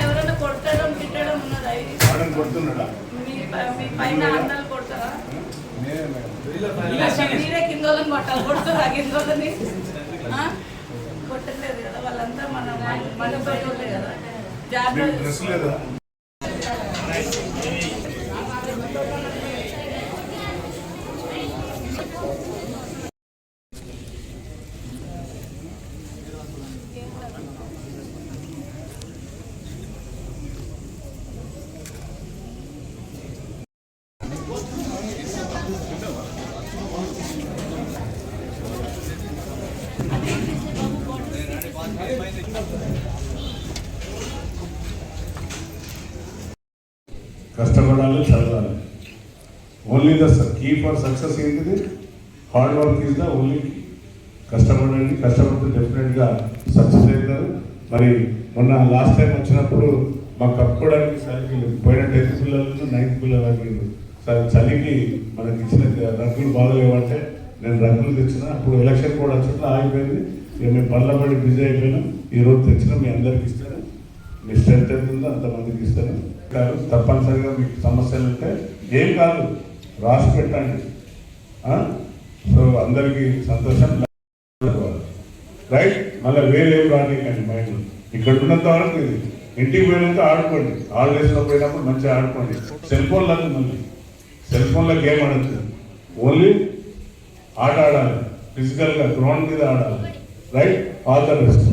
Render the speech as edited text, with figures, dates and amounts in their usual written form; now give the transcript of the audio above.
ఎవరైనా కొట్టడం తిట్టడం ఉన్నదా? మీ పైన అన్నాలు కొడతారా? మీరే కిందోళ్ళని కొట్టాలి, కొడుతురా కిందోళ్ళని? కొట్టలేదు కదా, వాళ్ళంతా మన పైన కదా. జాగ్రత్త. కష్టపడాలి, చదవాలి. Only the key for success ఏంటిది? Hard work is the only. కష్టపడండి, కష్టపడితే డెఫినెట్గా సక్సెస్ అవుతారు. మరి మొన్న లాస్ట్ టైం వచ్చినప్పుడు మాకు కప్పుకోవడానికి చలికి పోయిన 10th పిల్లలు 9th పిల్లలు అడిగింది. సరే చలికి మనకి ఇచ్చిన రగ్గులు బాగలేవంటే నేను రగ్గులు తెచ్చిన. అప్పుడు ఎలక్షన్ కూడా వచ్చినట్లు ఆగిపోయింది. ఇక మేము పళ్ళబడి బిజీ అయిపోయినాం. ఈరోజు తెచ్చిన మీ అందరికి ఇస్తాను. మీ స్ట్రెంత్ ఎంత ఉందో అంతమందికి ఇస్తాను. కాదు తప్పనిసరిగా మీకు సమస్యలు ఉంటే ఏం కాదు రాసి పెట్టండి. సో అందరికీ సంతోషం, రైట్. మళ్ళీ వేరేం రానికండి మైండ్. ఇక్కడ ఉన్నంత వరకు ఇది. ఇంటికి పోయినాక ఆడుకోండి. హాలిడేస్లో పోయినప్పుడు మంచిగా ఆడుకోండి. సెల్ ఫోన్లకు మళ్ళీ సెల్ ఫోన్లో గేమ్ ఆడచ్చు. ఓన్లీ ఆట ఆడాలి, ఫిజికల్గా గ్రౌండ్ మీద ఆడాలి. రైట్. All the best.